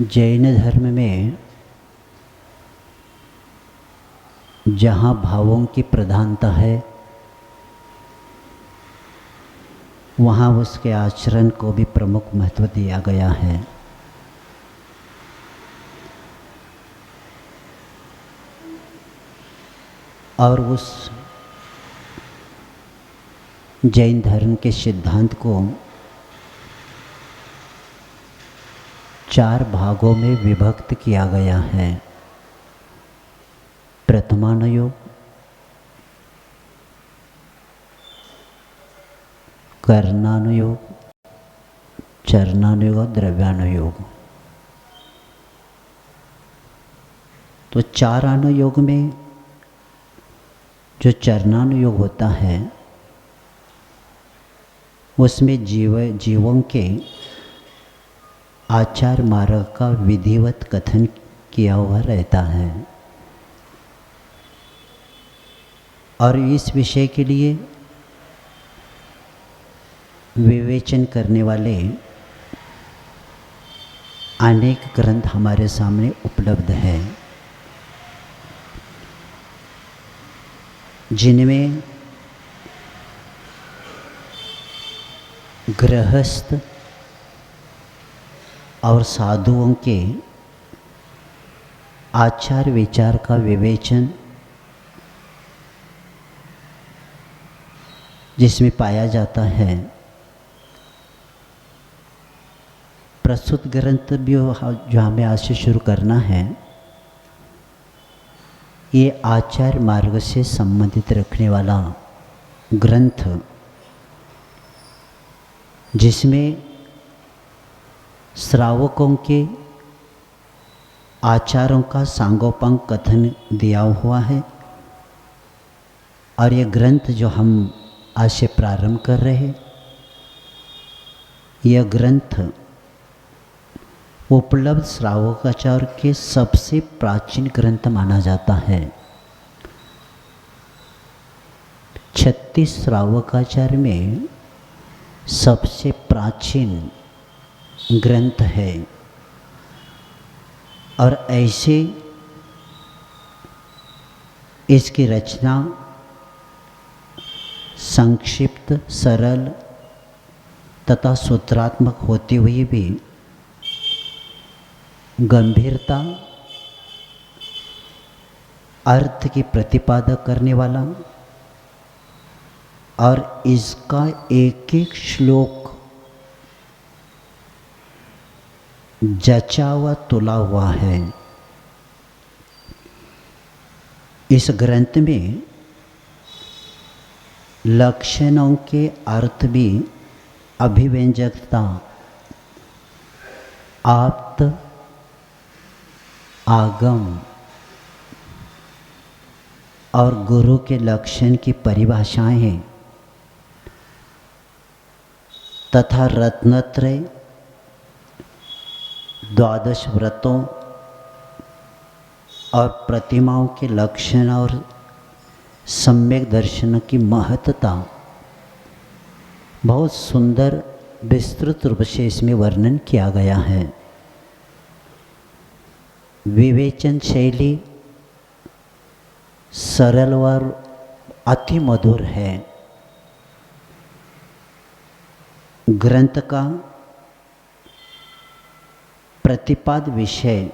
जैन धर्म में जहाँ भावों की प्रधानता है वहाँ उसके आचरण को भी प्रमुख महत्व दिया गया है। और उस जैन धर्म के सिद्धांत को 4 भागों में विभक्त किया गया है। प्रथमानुयोग, कर्णानुयोग, चरणानुयोग और द्रव्यानुयोग। तो 4 अनुयोग में जो चरणानुयोग होता है उसमें जीवों के आचार मार्ग का विधिवत कथन किया हुआ रहता है। और इस विषय के लिए विवेचन करने वाले अनेक ग्रंथ हमारे सामने उपलब्ध हैं, जिनमें गृहस्थ और साधुओं के आचार विचार का विवेचन जिसमें पाया जाता है। प्रस्तुत ग्रंथ भी जो हमें आज से शुरू करना है ये आचार मार्ग से संबंधित रखने वाला ग्रंथ, जिसमें श्रावकों के आचारों का सांगोपांग कथन दिया हुआ है। और ये ग्रंथ जो हम आज से प्रारंभ कर रहे हैं, यह ग्रंथ उपलब्ध श्रावकाचार के सबसे प्राचीन ग्रंथ माना जाता है। 36 श्रावकाचार में सबसे प्राचीन ग्रंथ है। और ऐसे इसकी रचना संक्षिप्त, सरल तथा सूत्रात्मक होती हुई भी गंभीरता, अर्थ की प्रतिपादक करने वाला और इसका एक एक श्लोक जचा हुआ तुला हुआ है। इस ग्रंथ में लक्षणों के अर्थ भी अभिव्यंजकता, आप्त, आगम और गुरु के लक्षण की परिभाषाएं तथा रत्नत्रय, 12 व्रतों और प्रतिमाओं के लक्षण और सम्यक दर्शन की महत्ता बहुत सुंदर विस्तृत रूप से इसमें वर्णन किया गया है। विवेचन शैली सरल और अति मधुर है। ग्रंथ का प्रतिपाद विषय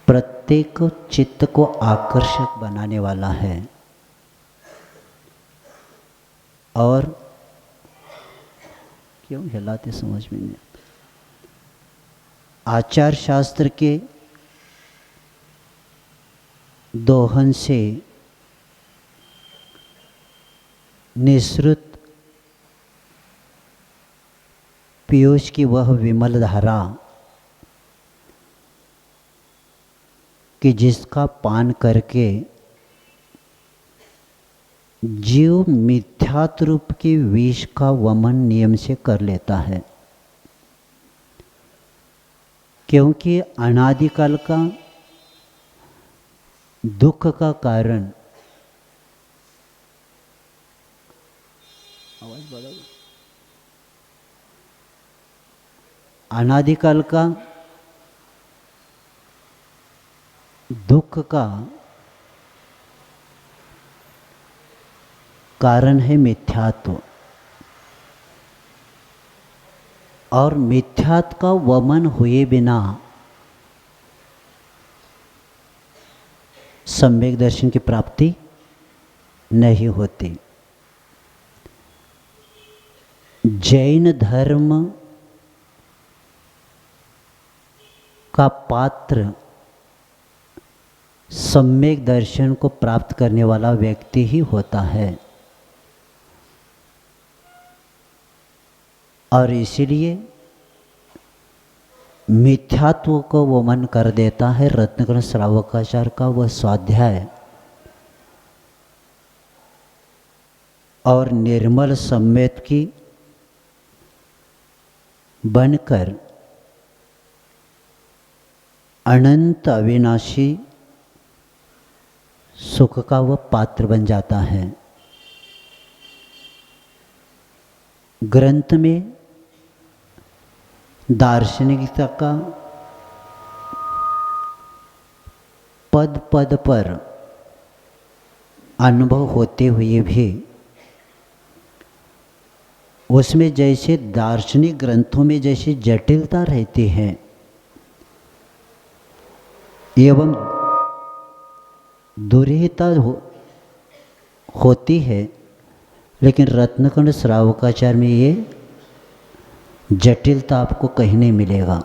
प्रत्येक चित्त को आकर्षक बनाने वाला है। और क्यों हिलाते समझ में नहीं आता। आचार शास्त्र के दोहन से निसृत पीयूष की वह विमल धारा कि जिसका पान करके जीव मिथ्यात्व रूप के विष का वमन नियम से कर लेता है। क्योंकि अनादिकाल का दुख का कारण आवाज बढ़ा अनादिकाल का दुख का कारण है मिथ्यात्व, और मिथ्यात्व का वमन हुए बिना सम्यक दर्शन की प्राप्ति नहीं होती। जैन धर्म का पात्र सम्यक दर्शन को प्राप्त करने वाला व्यक्ति ही होता है, और इसीलिए मिथ्यात्व को वो मन कर देता है। रत्नकण श्रावकाचार्य का वह स्वाध्याय और निर्मल सम्यक की बनकर अनंत अविनाशी सुख का वह पात्र बन जाता है। ग्रंथ में दार्शनिकता का पद पद पर अनुभव होते हुए भी उसमें जैसे दार्शनिक ग्रंथों में जैसे जटिलता रहती है एवं दुर्हिता होती है, लेकिन रत्नकण श्रावकाचार्य में ये जटिलता आपको कहीं नहीं मिलेगा,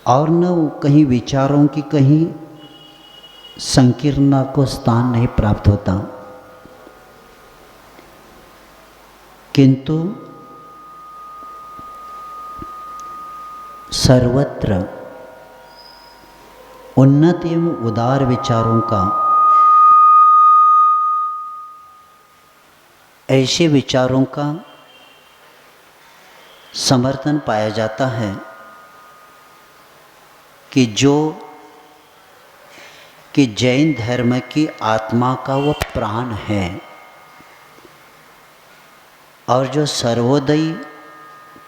और न कहीं विचारों की कहीं संकीर्णता को स्थान नहीं प्राप्त होता। किंतु सर्वत्र उन्नत एवं उदार विचारों का, ऐसे विचारों का समर्थन पाया जाता है कि जैन धर्म की आत्मा का वो प्राण है और जो सर्वोदय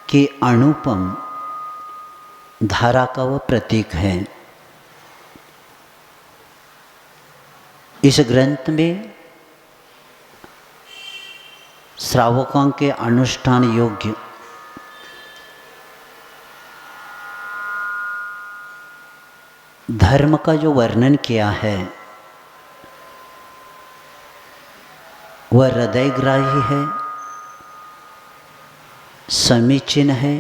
के अनुपम धारा का वो प्रतीक है। इस ग्रंथ में श्रावकों के अनुष्ठान योग्य धर्म का जो वर्णन किया है वह हृदयग्राही है, समीचीन है,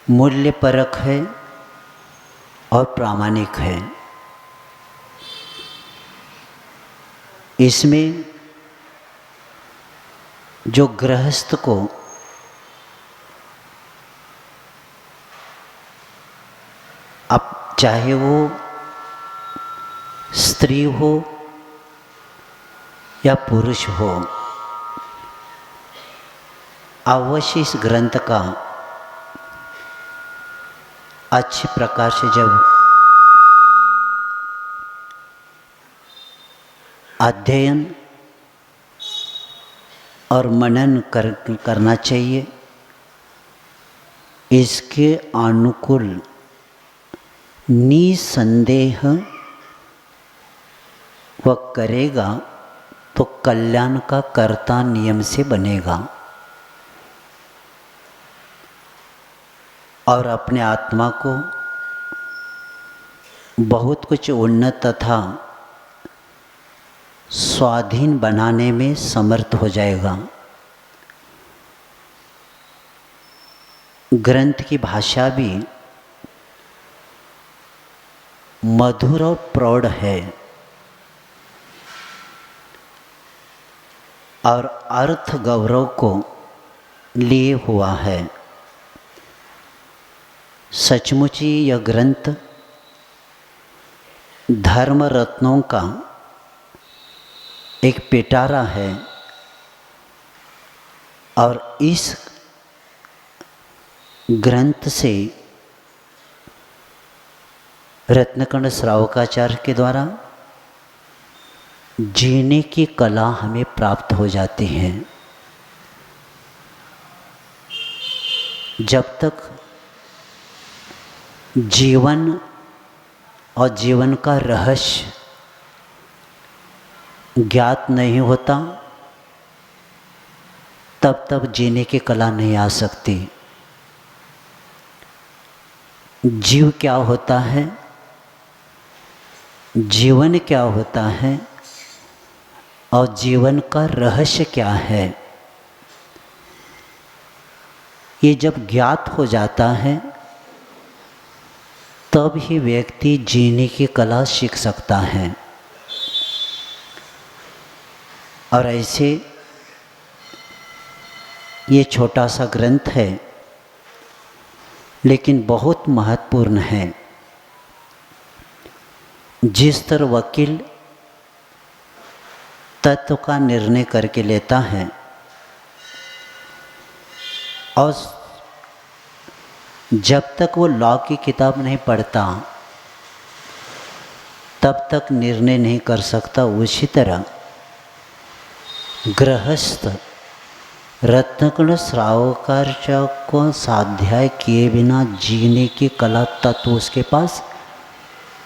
मूल्यपरक है और प्रामाणिक है। इसमें जो गृहस्थ को अब चाहे वो स्त्री हो या पुरुष हो, अवश्य इस ग्रंथ का अच्छे प्रकार से जब अध्ययन और मनन करना चाहिए। इसके अनुकूल निसंदेह वह करेगा तो कल्याण का कर्ता नियम से बनेगा और अपने आत्मा को बहुत कुछ उन्नत तथा स्वाधीन बनाने में समर्थ हो जाएगा। ग्रंथ की भाषा भी मधुर और प्रौढ़ है और अर्थ गौरव को लिए हुआ है। सचमुच ही यह ग्रंथ धर्म रत्नों का एक पिटारा है और इस ग्रंथ से रत्नकण श्रावकाचार्य के द्वारा जीने की कला हमें प्राप्त हो जाती है। जब तक जीवन और जीवन का रहस्य ज्ञात नहीं होता, तब तक जीने की कला नहीं आ सकती। जीव क्या होता है, जीवन क्या होता है और जीवन का रहस्य क्या है, ये जब ज्ञात हो जाता है तब ही व्यक्ति जीने की कला सीख सकता है। और ऐसे ये छोटा सा ग्रंथ है लेकिन बहुत महत्वपूर्ण है। जिस तरह वकील तत्व का निर्णय करके लेता है और जब तक वो लॉ की किताब नहीं पढ़ता तब तक निर्णय नहीं कर सकता, उसी तरह गृहस्थ रत्नकण श्रावकाचार्य को स्वाध्याय किए बिना जीने की कला तत्व उसके पास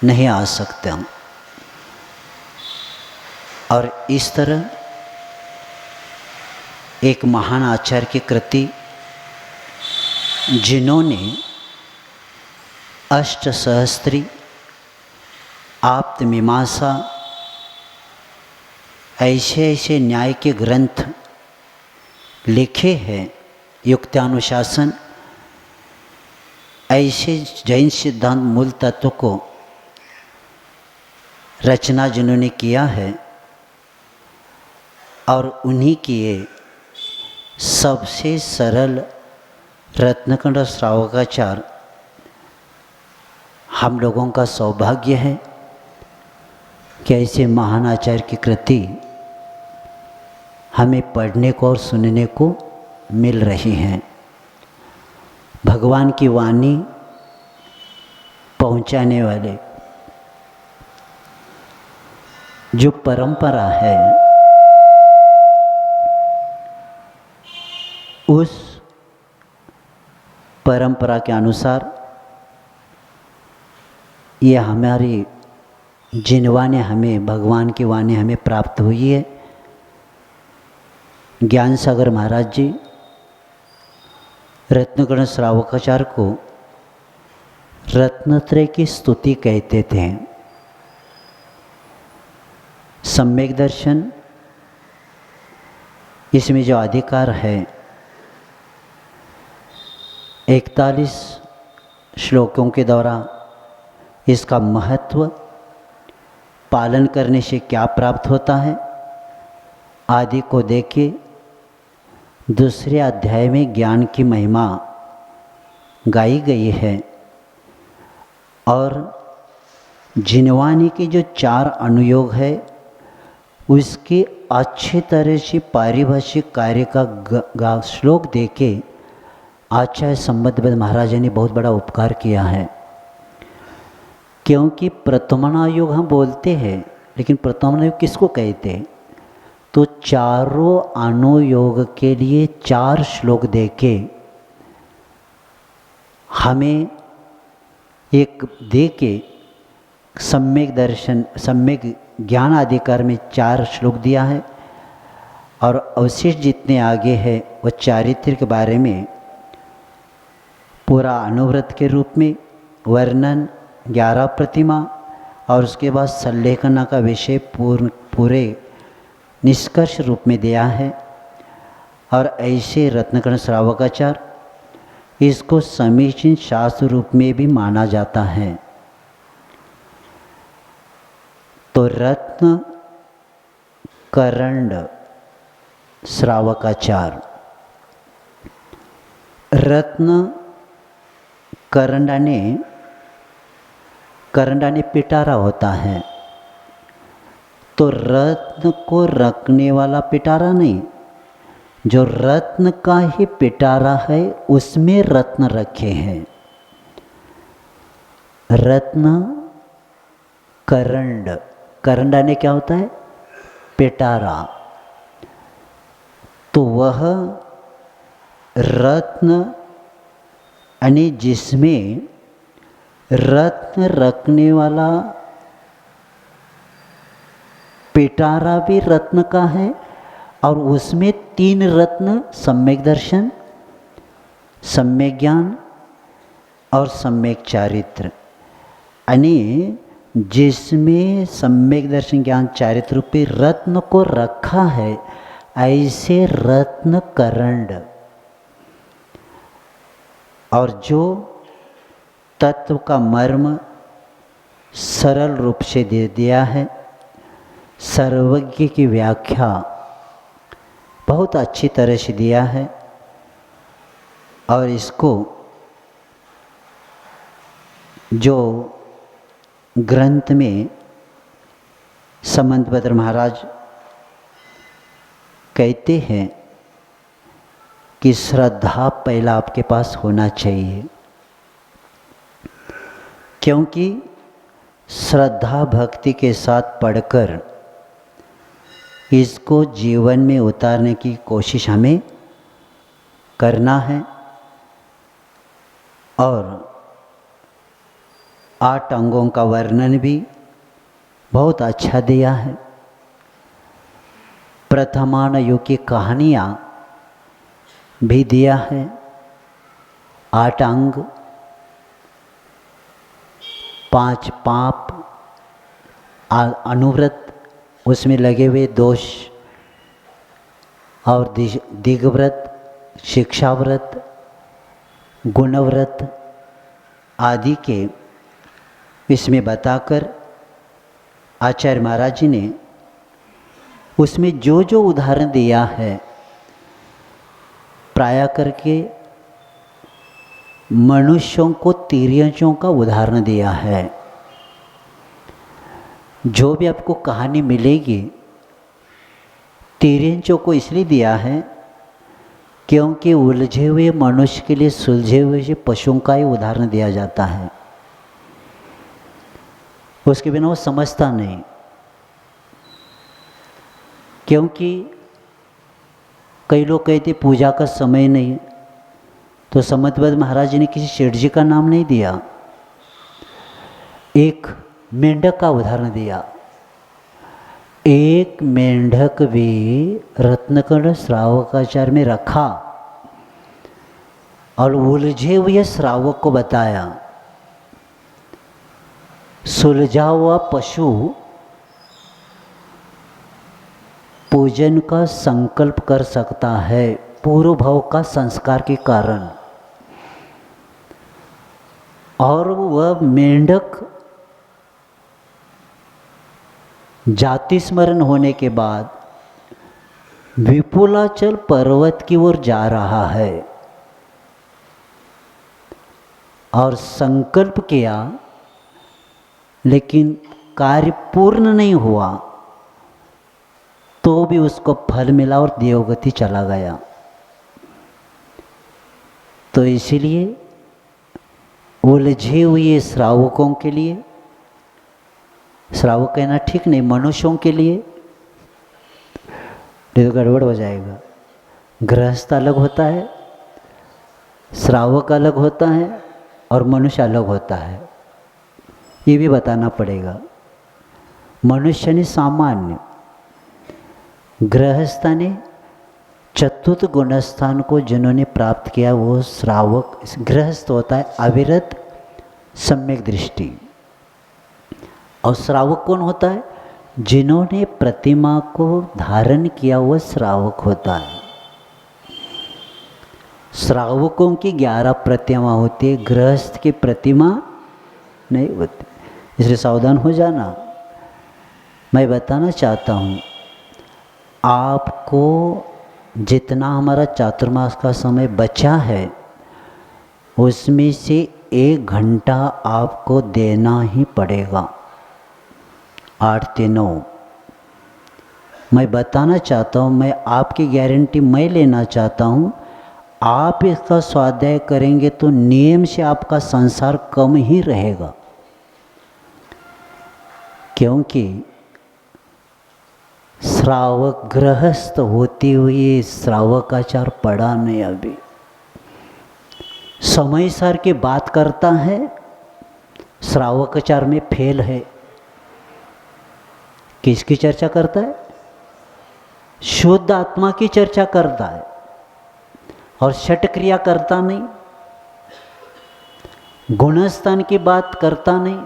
नहीं आ सकता। और इस तरह एक महान आचार्य की कृति, जिन्होंने अष्टसहस्त्री, आप्त मीमांसा, ऐसे ऐसे न्याय के ग्रंथ लिखे हैं, युक्तानुशासन, ऐसे जैन सिद्धांत मूल तत्व को रचना जिन्होंने किया है, और उन्हीं की ये सबसे सरल रत्नकण श्रावकाचार्य हम लोगों का सौभाग्य है कि ऐसे महान आचार्य की कृति हमें पढ़ने को और सुनने को मिल रही हैं। भगवान की वाणी पहुंचाने वाले जो परंपरा है, उस परंपरा के अनुसार ये हमारी जिन वाणी हमें, भगवान की वाणी हमें प्राप्त हुई है। ज्ञान सागर महाराज जी रत्नकण श्रावकाचार्य को रत्नत्रय की स्तुति कहते थे। सम्यक दर्शन, इसमें जो अधिकार है 41 श्लोकों के द्वारा इसका महत्व, पालन करने से क्या प्राप्त होता है आदि को देखे दूसरे अध्याय में ज्ञान की महिमा गाई गई है। और जिनवाणी के जो 4 अनुयोग है उसके अच्छी तरह से पारिभाषिक कार्य का श्लोक देके आचार्य संबद्धबद्ध महाराज ने बहुत बड़ा उपकार किया है। क्योंकि प्रथमानुयोग हम बोलते हैं, लेकिन प्रथमानुयोग किसको कहते हैं? तो चारों अनुयोग के लिए 4 श्लोक देके हमें एक देके सम्यक दर्शन, सम्यक ज्ञान अधिकार में 4 श्लोक दिया है। और अवशिष्ट जितने आगे है वो चारित्र के बारे में पूरा अनुव्रत के रूप में वर्णन, 11 प्रतिमा, और उसके बाद संलेखना का विषय पूरे निष्कर्ष रूप में दिया है। और ऐसे रत्नकण श्रावकाचार्य इसको समीचीन शास्त्र रूप में भी माना जाता है। तो रत्न करंड श्रावकाचार्य, रत्न करंडाने पिटारा होता है। तो रत्न को रखने वाला पिटारा नहीं, जो रत्न का ही पिटारा है उसमें रत्न रखे हैं। रत्न करंड, करंडाने क्या होता है? पिटारा। तो वह रत्न यानी जिसमें रत्न रखने वाला पिटारा भी रत्न का है और उसमें 3 रत्न सम्यक दर्शन, सम्यक ज्ञान और सम्यक चारित्र। यानी जिसमें सम्यक दर्शन ज्ञान चारित्र रूपी रत्न को रखा है, ऐसे रत्न करंड और जो तत्व का मर्म सरल रूप से दे दिया है, सर्वज्ञ की व्याख्या बहुत अच्छी तरह से दिया है और इसको जो ग्रंथ में समंतभद्र महाराज कहते हैं कि श्रद्धा पहला आपके पास होना चाहिए, क्योंकि श्रद्धा भक्ति के साथ पढ़कर इसको जीवन में उतारने की कोशिश हमें करना है। और 8 अंगों का वर्णन भी बहुत अच्छा दिया है। प्रथमान युग की कहानियाँ भी दिया है। 8 अंग, 5 पाप, अनुव्रत, उसमें लगे हुए दोष और दिग्व्रत, शिक्षाव्रत, गुणव्रत आदि के इसमें बताकर आचार्य महाराज जी ने उसमें जो जो उदाहरण दिया है प्राय करके मनुष्यों को तिर्यंचों का उदाहरण दिया है। जो भी आपको कहानी मिलेगी तिर्यंचों को इसलिए दिया है क्योंकि उलझे हुए मनुष्य के लिए सुलझे हुए पशुओं का ही उदाहरण दिया जाता है, उसके बिना वो समझता नहीं। क्योंकि कई लोग कहते पूजा का समय नहीं, तो समंतभद्र महाराज जी ने किसी सेठ जी का नाम नहीं दिया, एक मेंढक का उदाहरण दिया। एक मेंढक भी रत्नकर्ण श्रावकाचार्य में रखा और उलझे हुए श्रावक को बताया। सुलझा हुआ पशु पूजन का संकल्प कर सकता है पूर्व भाव का संस्कार के कारण, और वह मेंढक जाति स्मरण होने के बाद विपुलाचल पर्वत की ओर जा रहा है और संकल्प किया लेकिन कार्य पूर्ण नहीं हुआ, तो भी उसको फल मिला और देवगति चला गया। तो इसीलिए उलझे हुए श्रावकों के लिए, श्रावक कहना ठीक नहीं, मनुष्यों के लिए तो गड़बड़ हो जाएगा। गृहस्थ अलग होता है, श्रावक अलग होता है और मनुष्य अलग होता है, ये भी बताना पड़ेगा। मनुष्य ने सामान्य, गृहस्थ ने चतुर्थ गुणस्थान को जिन्होंने प्राप्त किया वो श्रावक। गृहस्थ होता है अविरत सम्यक दृष्टि, और श्रावक कौन होता है? जिन्होंने प्रतिमा को धारण किया वह श्रावक होता है। श्रावकों की 11 प्रतिमा होती है, गृहस्थ की प्रतिमा नहीं होती, इसलिए सावधान हो जाना। मैं बताना चाहता हूँ आपको जितना हमारा चातुर्मास का समय बचा है उसमें से 1 घंटा आपको देना ही पड़ेगा। 8 से 9 मैं बताना चाहता हूँ, मैं आपकी गारंटी मैं लेना चाहता हूँ। आप इसका स्वाध्याय करेंगे तो नियम से आपका संसार कम ही रहेगा, क्योंकि श्रावक गृहस्थ होते हुए श्रावकाचार पढ़ा नहीं। अभी समय सार की बात करता है, श्रावकाचार में फेल है। किसकी चर्चा करता है? शुद्ध आत्मा की चर्चा करता है और षट क्रिया करता नहीं, गुणस्थान की बात करता नहीं।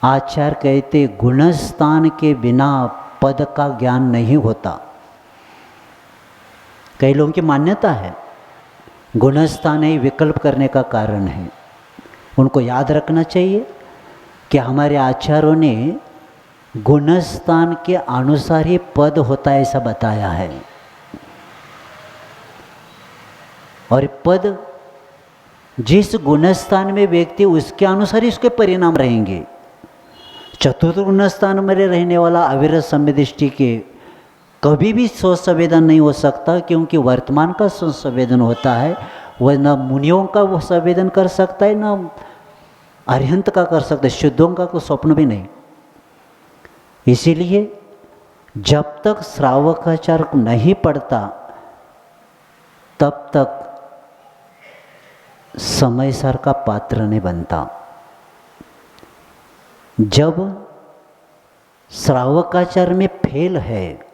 आचार्य कहते गुणस्थान के बिना पद का ज्ञान नहीं होता। कई लोगों की मान्यता है गुणस्थान ही विकल्प करने का कारण है। उनको याद रखना चाहिए कि हमारे आचार्यों ने गुणस्थान के अनुसार ही पद होता है ऐसा बताया है, और पद जिस गुणस्थान में व्यक्ति उसके अनुसार ही उसके परिणाम रहेंगे। चतुर्थ गुणस्थान में रहने वाला अविरत सम्य दृष्टि के कभी भी सोच संवेदन नहीं हो सकता, क्योंकि वर्तमान का सोच संवेदन होता है वह न मुनियों का वो संवेदन कर सकता है, न अरिहंत का कर सकता है, शुद्धों का कोई स्वप्न भी नहीं। इसीलिए जब तक श्रावकाचार नहीं पढ़ता तब तक समय सार का पात्र नहीं बनता। जब श्रावकाचार में फेल है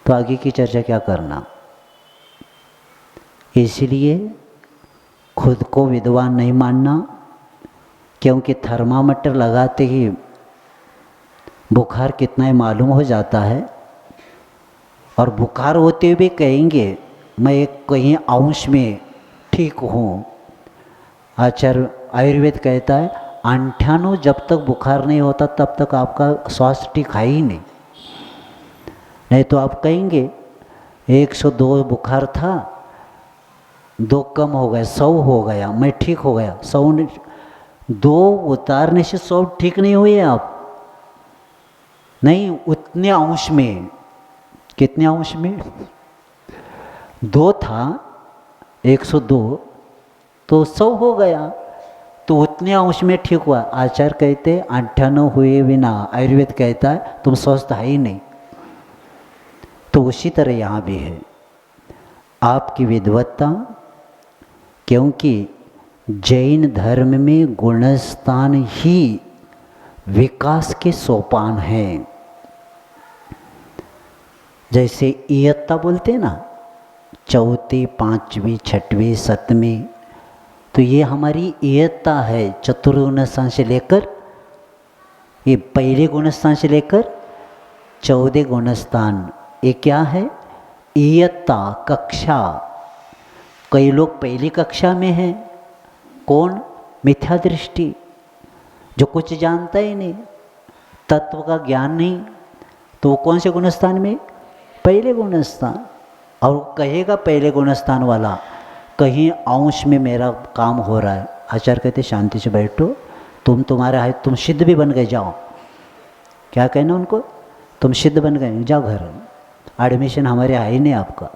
तो आगे की चर्चा क्या करना। इसलिए खुद को विद्वान नहीं मानना, क्योंकि थर्मामीटर लगाते ही बुखार कितना है मालूम हो जाता है, और बुखार होते हुए भी कहेंगे मैं एक कहीं अंश में ठीक हूँ। आचार्य आयुर्वेद कहता है 98 जब तक बुखार नहीं होता तब तक आपका स्वास्थ्य ठीक है ही नहीं तो आप कहेंगे 102 बुखार था, 2 कम हो गया, 100 हो गया, मैं ठीक हो गया। 100 2 उतारने से 100 ठीक नहीं हुए आप, नहीं, उतने अंश में। कितने अंश में? 2 था, 102 तो 100 हो गया, तो उतने अंश में ठीक हुआ। आचार्य कहते 98 हुए बिना, आयुर्वेद कहता है तुम स्वस्थ है ही नहीं। तो उसी तरह यहाँ भी है आपकी विद्वत्ता, क्योंकि जैन धर्म में गुणस्थान ही विकास के सोपान हैं। जैसे इयत्ता बोलते ना, 4वीं 5वीं 6वीं 7वीं, तो ये हमारी इयत्ता है। चतुर्गुणस्थान से लेकर, ये पहले गुणस्थान से लेकर 14 गुणस्थान, ये क्या है? इयत्ता कक्षा। कई लोग पहली कक्षा में हैं। कौन? मिथ्या दृष्टि, जो कुछ जानता ही नहीं, तत्व का ज्ञान नहीं, तो कौन से गुणस्थान में? पहले गुणस्थान। और कहेगा पहले गुणस्थान वाला कहीं अंश में मेरा काम हो रहा है। आचार्य कहते शांति से बैठो, तुम्हारा है, तुम सिद्ध भी बन गए, जाओ। क्या कहना उनको? तुम सिद्ध बन गए, जाओ घर, एडमिशन हमारे है ही नहीं आपका।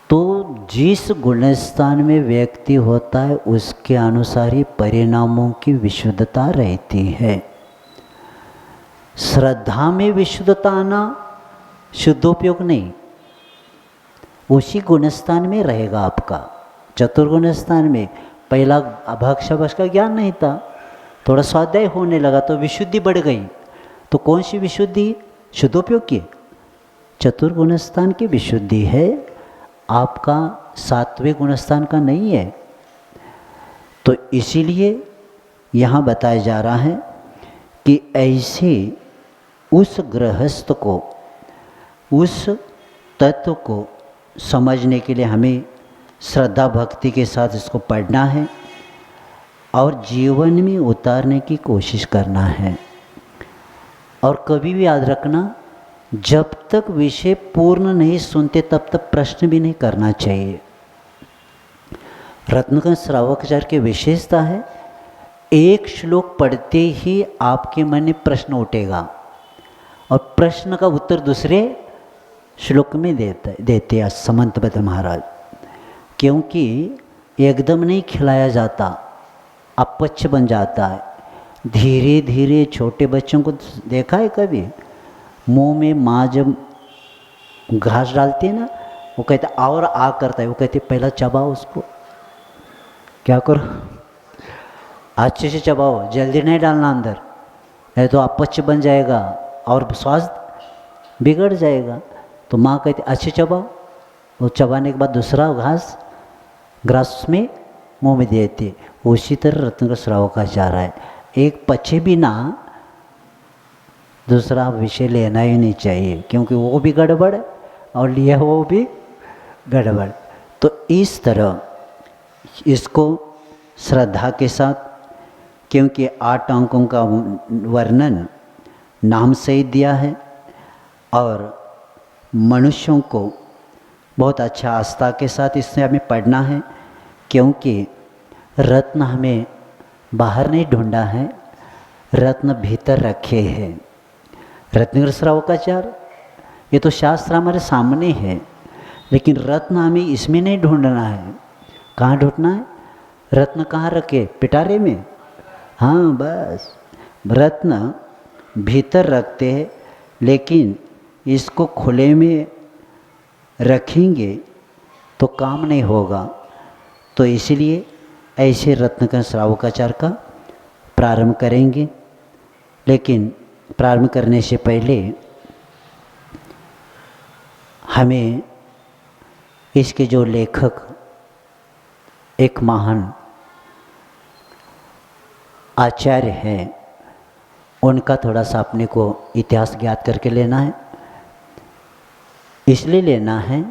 तो जिस गुणस्थान में व्यक्ति होता है उसके अनुसार ही परिणामों की विशुद्धता रहती है। श्रद्धा में विशुद्धता आना शुद्धोपयोग नहीं, उसी गुणस्थान में रहेगा आपका। चतुर्गुणस्थान में पहला अभक्षभक्ष का ज्ञान नहीं था, थोड़ा स्वाध्याय होने लगा तो विशुद्धि बढ़ गई। तो कौन सी विशुद्धि? शुद्धोपयोग की। चतुर्गुणस्थान की विशुद्धि है, आपका 7वें गुणस्थान का नहीं है। तो इसीलिए यहाँ बताया जा रहा है कि ऐसे उस गृहस्थ को, उस तत्व को समझने के लिए हमें श्रद्धा भक्ति के साथ इसको पढ़ना है और जीवन में उतारने की कोशिश करना है। और कभी भी याद रखना, जब तक विषय पूर्ण नहीं सुनते तब तक प्रश्न भी नहीं करना चाहिए। रत्नगंज श्रावकाचार्य की विशेषता है, एक श्लोक पढ़ते ही आपके मन में प्रश्न उठेगा और प्रश्न का उत्तर दूसरे श्लोक में देते हैं समंतबद्ध महाराज। क्योंकि एकदम नहीं खिलाया जाता, अपच्छ बन जाता है। धीरे धीरे छोटे बच्चों को देखा है कभी? मुंह में माँ जब घास डालती है ना, वो कहते और आ करता है, वो कहते पहला चबाओ उसको। क्या करो, अच्छे से चबाओ, जल्दी नहीं डालना अंदर, नहीं तो अपच बन जाएगा और स्वास्थ्य बिगड़ जाएगा। तो माँ कहती अच्छे चबाओ। वो चबाने के बाद दूसरा घास ग्रास में मुँह में देते। उसी तरह रत्नाकर श्रावका जा रहा है, एक पचे भी ना दूसरा विषय लेना ही नहीं चाहिए, क्योंकि वो भी गड़बड़ और लिया वो भी गड़बड़। तो इस तरह इसको श्रद्धा के साथ, क्योंकि 8 अंकों का वर्णन नाम से ही दिया है और मनुष्यों को बहुत अच्छा आस्था के साथ इससे हमें पढ़ना है, क्योंकि रत्न हमें बाहर नहीं ढूंढा है, रत्न भीतर रखे हैं। रत्नाकर श्रावकाचार्य, ये तो शास्त्र हमारे सामने है, लेकिन रत्न हमें इसमें नहीं ढूंढना है। कहाँ ढूंढना है? रत्न कहाँ रखे? पिटारे में? हाँ बस, रत्न भीतर रखते हैं, लेकिन इसको खुले में रखेंगे तो काम नहीं होगा। तो इसलिए ऐसे रत्नाकर श्रावकाचार्य का प्रारंभ करेंगे। लेकिन प्रारंभ करने से पहले हमें इसके जो लेखक, एक महान आचार्य हैं, उनका थोड़ा सा अपने को इतिहास ज्ञात करके लेना है। इसलिए लेना है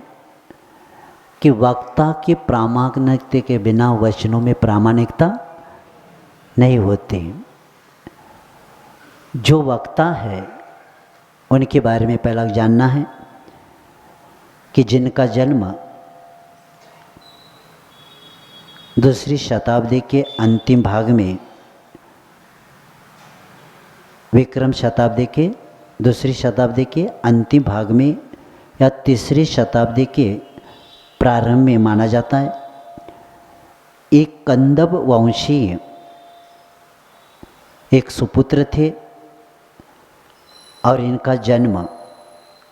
कि वक्ता की प्रामाणिकता के बिना वचनों में प्रामाणिकता नहीं होती। जो वक्ता है उनके बारे में पहला जानना है कि जिनका जन्म 2री शताब्दी के अंतिम भाग में, विक्रम शताब्दी के 2री शताब्दी के अंतिम भाग में या 3री शताब्दी के प्रारंभ में माना जाता है। एक कंदब वंशीय एक सुपुत्र थे और इनका जन्म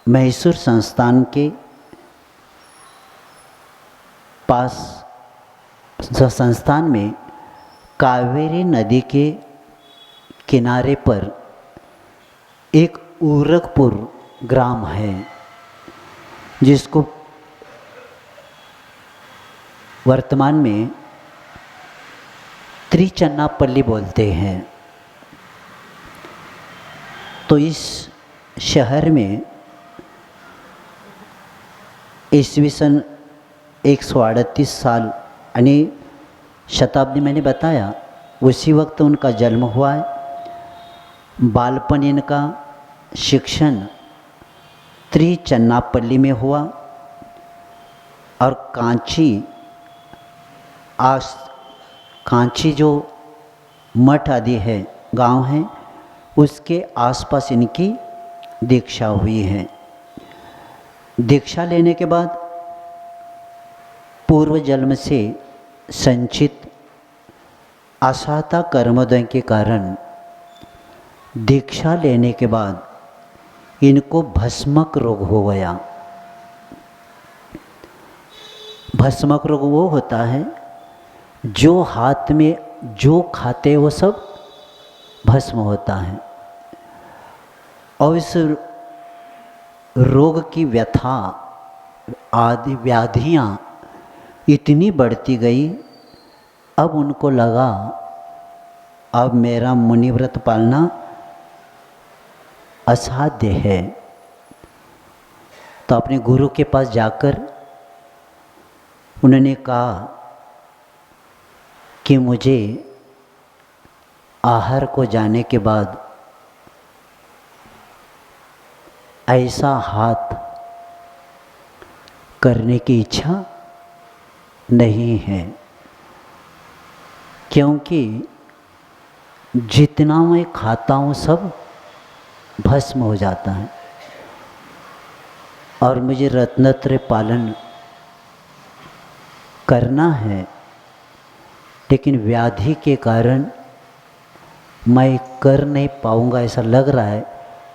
मैसूर संस्थान के पास संस्थान में कावेरी नदी के किनारे पर एक उरकपुर ग्राम है, जिसको वर्तमान में त्रिचन्नापल्ली बोलते हैं। तो इस शहर में ईस्वी सन 138 साल यानी शताब्दी मैंने बताया, उसी वक्त उनका जन्म हुआ है। बालपन इनका शिक्षण त्रिचन्नापल्ली में हुआ और कांची जो मठ आदि है, गांव हैं, उसके आसपास इनकी दीक्षा हुई है। दीक्षा लेने के बाद पूर्व जन्म से संचित असाता कर्मोदय के कारण दीक्षा लेने के बाद इनको भस्मक रोग हो गया। भस्मक रोग वो होता है जो हाथ में जो खाते वो सब भस्म होता है, और इस रोग की व्यथा आदि व्याधियाँ इतनी बढ़ती गई, अब उनको लगा अब मेरा मुनिव्रत पालना असाध्य है। तो अपने गुरु के पास जाकर उन्होंने कहा कि मुझे आहार को जाने के बाद ऐसा हाथ करने की इच्छा नहीं है, क्योंकि जितना मैं खाता हूँ सब भस्म हो जाता है और मुझे रत्नत्रय पालन करना है, लेकिन व्याधि के कारण मैं कर नहीं पाऊँगा ऐसा लग रहा है।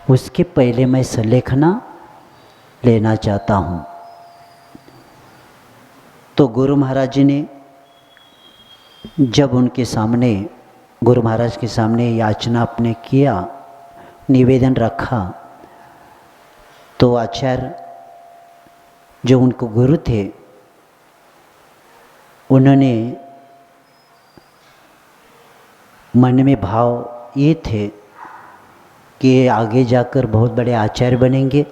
उसके पहले मैं सलेखना लेना चाहता हूँ। तो गुरु महाराज जी ने जब उनके सामने, गुरु महाराज के सामने याचना आपने किया, निवेदन रखा, तो आचार्य जो उनको गुरु थे उन्होंने मन में भाव ये थे कि आगे जाकर बहुत बड़े आचार्य बनेंगे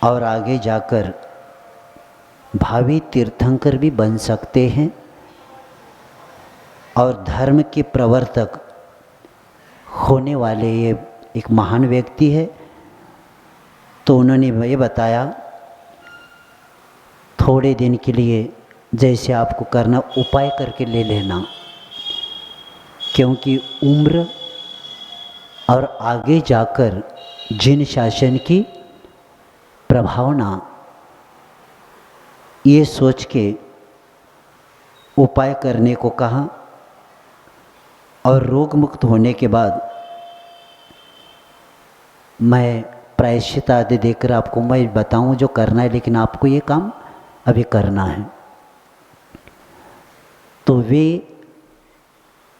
और आगे जाकर भावी तीर्थंकर भी बन सकते हैं और धर्म के प्रवर्तक होने वाले ये एक महान व्यक्ति है। तो उन्होंने ये बताया, थोड़े दिन के लिए जैसे आपको करना उपाय करके ले लेना, क्योंकि उम्र और आगे जाकर जिन शासन की प्रभावना, ये सोच के उपाय करने को कहा। और रोग मुक्त होने के बाद मैं प्रायश्चित आदि देकर आपको मैं बताऊं जो करना है, लेकिन आपको ये काम अभी करना है। तो वे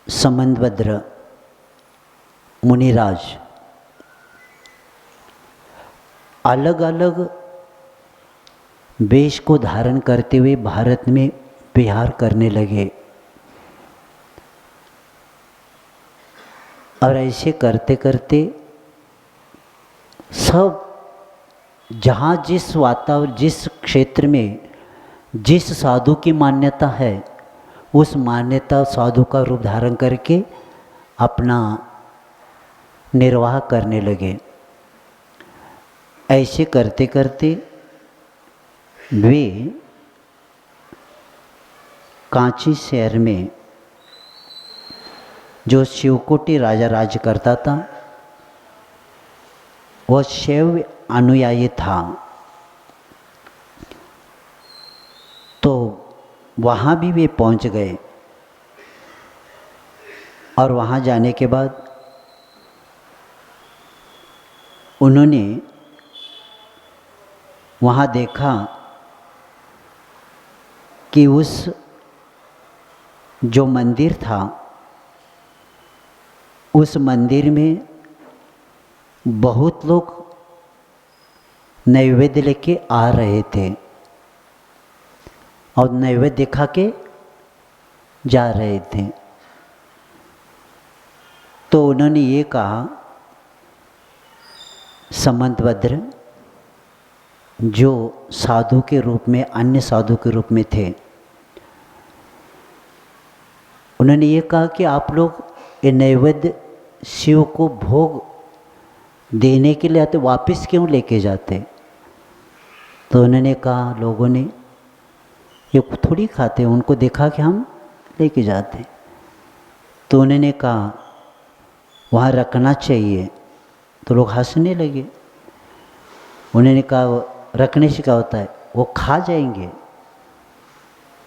समंतभद्र मुनिराज अलग अलग वेश को धारण करते हुए भारत में विहार करने लगे और ऐसे करते करते सब जहाँ जिस वातावरण, जिस क्षेत्र में जिस साधु की मान्यता है, उस मान्यता साधु का रूप धारण करके अपना निर्वाह करने लगे। ऐसे करते करते वे कांची शहर में जो शिवकोटि राजा राज्य करता था, वह शैव अनुयायी था। तो वहाँ भी वे पहुँच गए और वहाँ जाने के बाद उन्होंने वहाँ देखा कि उस जो मंदिर था, उस मंदिर में बहुत लोग नैवेद्य लेके आ रहे थे और नैवेद्य खा के जा रहे थे। तो उन्होंने ये कहा, समंतभद्र जो साधु के रूप में, अन्य साधु के रूप में थे, उन्होंने ये कहा कि आप लोग ये नैवेद्य शिव को भोग देने के लिए आते, वापस क्यों लेके जाते? तो उन्होंने कहा, लोगों ने ये थोड़ी खाते, उनको देखा कि हम लेके जाते। तो उन्होंने कहा वहाँ रखना चाहिए। तो लोग हंसने लगे। उन्होंने कहा रखने से क्या होता है, वो खा जाएंगे,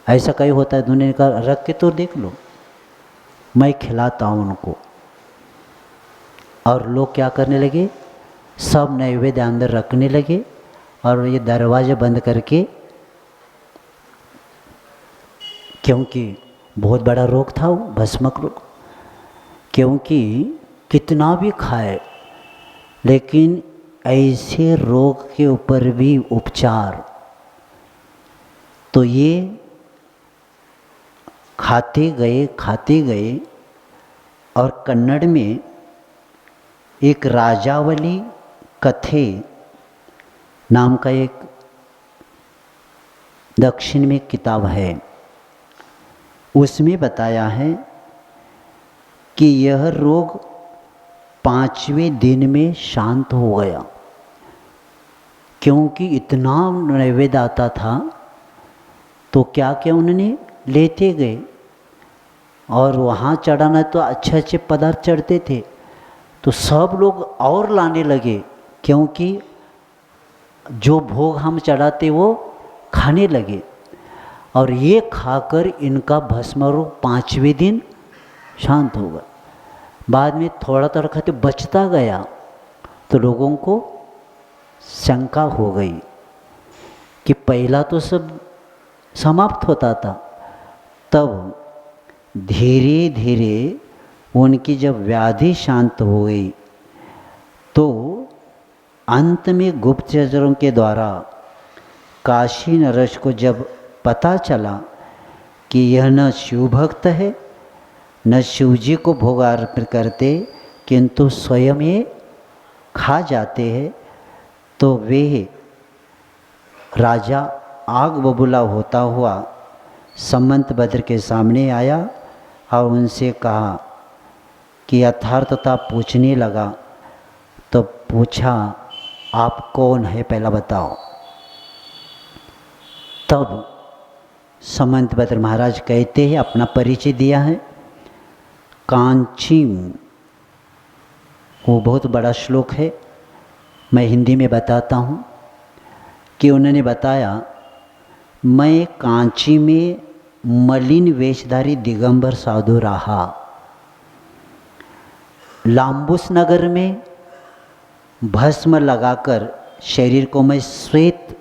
ऐसा कहीं होता है? उन्होंने कहा रख के तो देख लो, मैं खिलाता हूँ उनको। और लोग क्या करने लगे, सब नैवेद्य अंदर रखने लगे और ये दरवाज़ा बंद करके, क्योंकि बहुत बड़ा रोग था वो, भस्मक रोग, क्योंकि कितना भी खाए लेकिन ऐसे रोग के ऊपर भी उपचार। तो ये खाते गए और कन्नड़ में एक राजावली कथे नाम का एक दक्षिण में किताब है, उसमें बताया है कि यह रोग 5वें दिन में शांत हो गया, क्योंकि इतना नैवेद्य आता था। तो क्या क्या उन्होंने लेते गए और वहाँ चढ़ाना तो अच्छे अच्छे पदार्थ चढ़ते थे, तो सब लोग और लाने लगे, क्योंकि जो भोग हम चढ़ाते वो खाने लगे। और ये खाकर इनका भस्म रोग 5वें दिन शांत हो गया। बाद में थोड़ा थोड़ा खाते बचता गया, तो लोगों को शंका हो गई कि पहला तो सब समाप्त होता था। तब धीरे धीरे उनकी जब व्याधि शांत हो गई तो अंत में गुप्तचरों के द्वारा काशी नरेश को जब पता चला कि यह न शिव भक्त है, न शिव जी को भोग अर्पित करते, किंतु स्वयं ये खा जाते हैं, तो वे राजा आग बबूला होता हुआ समंतभद्र के सामने आया और उनसे कहा कि यथार्थता पूछने लगा। तो पूछा, आप कौन है पहला बताओ। तब समंतभद्र महाराज कहते हैं, अपना परिचय दिया है। कांची, वो बहुत बड़ा श्लोक है, मैं हिंदी में बताता हूँ कि उन्होंने बताया, मैं कांची में मलिन वेशधारी दिगंबर साधु रहा, लाम्बुस नगर में भस्म लगाकर शरीर को मैं श्वेत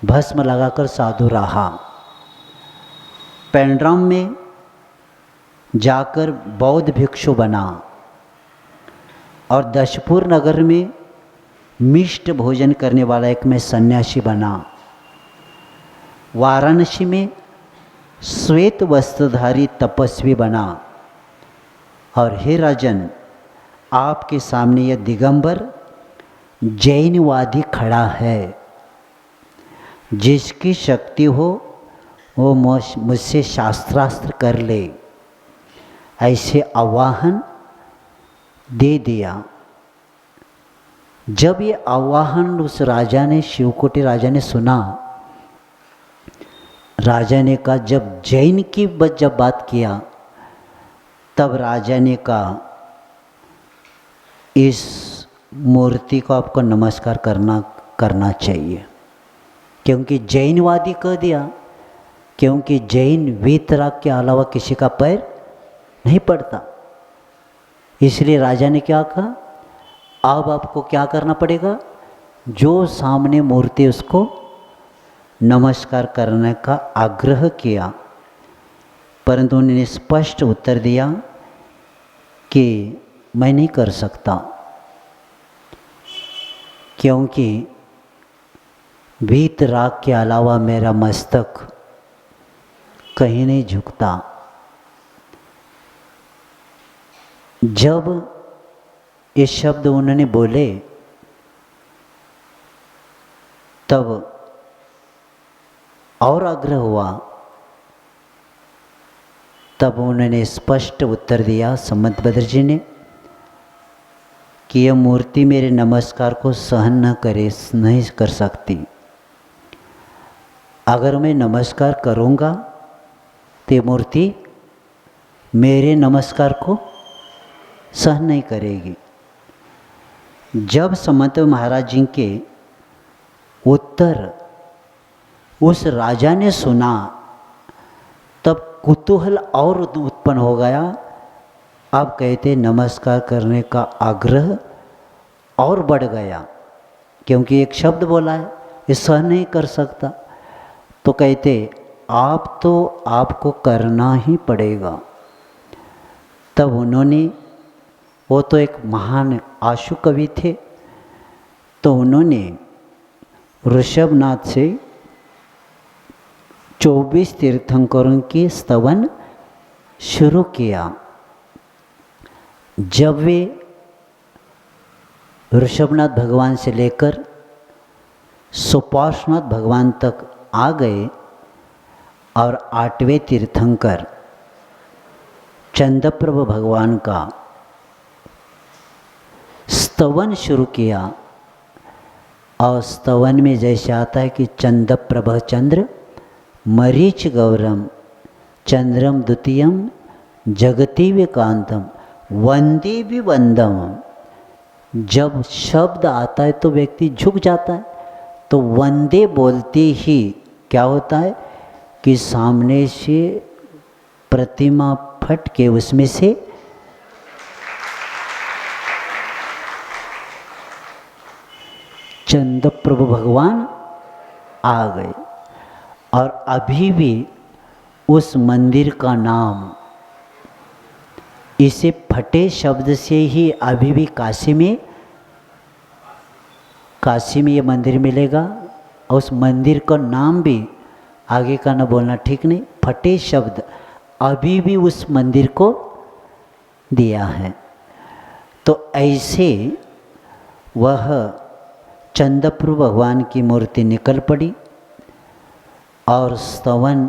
भस्म लगाकर साधु रहा, पेंड्राम में जाकर बौद्ध भिक्षु बना और दशपुर नगर में मिष्ट भोजन करने वाला एक मैं सन्यासी बना, वाराणसी में श्वेत वस्त्रधारी तपस्वी बना, और हे राजन, आपके सामने यह दिगंबर जैनवादी खड़ा है। जिसकी शक्ति हो वो मुझसे शास्त्रास्त्र कर ले, ऐसे आवाहन दे दिया। जब ये आवाहन उस राजा ने, शिवकोटि राजा ने सुना, राजा ने कहा, जब जैन की जब बात किया, तब राजा ने कहा, इस मूर्ति को आपको नमस्कार करना चाहिए, क्योंकि जैनवादी कह दिया, क्योंकि जैन वीतराग के अलावा किसी का पैर नहीं पड़ता। इसलिए राजा ने क्या कहा, अब आपको क्या करना पड़ेगा, जो सामने मूर्ति उसको नमस्कार करने का आग्रह किया। परंतु उन्होंने स्पष्ट उत्तर दिया कि मैं नहीं कर सकता, क्योंकि वीतराग के अलावा मेरा मस्तक कहीं नहीं झुकता। जब ये शब्द उन्होंने बोले, तब और आग्रह हुआ। तब उन्होंने स्पष्ट उत्तर दिया, समंतभद्र जी ने, कि यह मूर्ति मेरे नमस्कार को सहन न करे, नहीं कर सकती। अगर मैं नमस्कार करूँगा तो ये मूर्ति मेरे नमस्कार को सहन नहीं करेगी। जब समंत महाराज जी के उत्तर उस राजा ने सुना, तब कुतूहल और उत्पन्न हो गया। अब कहते नमस्कार करने का आग्रह और बढ़ गया, क्योंकि एक शब्द बोला है, ये सहन नहीं कर सकता। तो कहते आपको करना ही पड़ेगा। तब उन्होंने, वो तो एक महान आशु कवि थे, तो उन्होंने ऋषभनाथ से 24 तीर्थंकरों की स्तवन शुरू किया। जब वे ऋषभनाथ भगवान से लेकर सुपार्श्वनाथ भगवान तक आ गए और 8वें तीर्थंकर चंद्रप्रभ भगवान का स्तवन शुरू किया, और स्तवन में जैसे आता है कि चंद्रप्रभ चंद्र मरीच गौरम चंद्रम द्वितीयम जगति विकांतम वंदे भी वंदम। जब शब्द आता है तो व्यक्ति झुक जाता है, तो वंदे बोलते ही क्या होता है कि सामने से प्रतिमा फट के उसमें से चंद्रप्रभु भगवान आ गए। और अभी भी उस मंदिर का नाम इसे फटे शब्द से ही अभी भी काशी में ये मंदिर मिलेगा। और उस मंदिर का नाम भी आगे का ना बोलना ठीक नहीं, फटे शब्द अभी भी उस मंदिर को दिया है। तो ऐसे वह चंद्रप्रभु भगवान की मूर्ति निकल पड़ी और स्तवन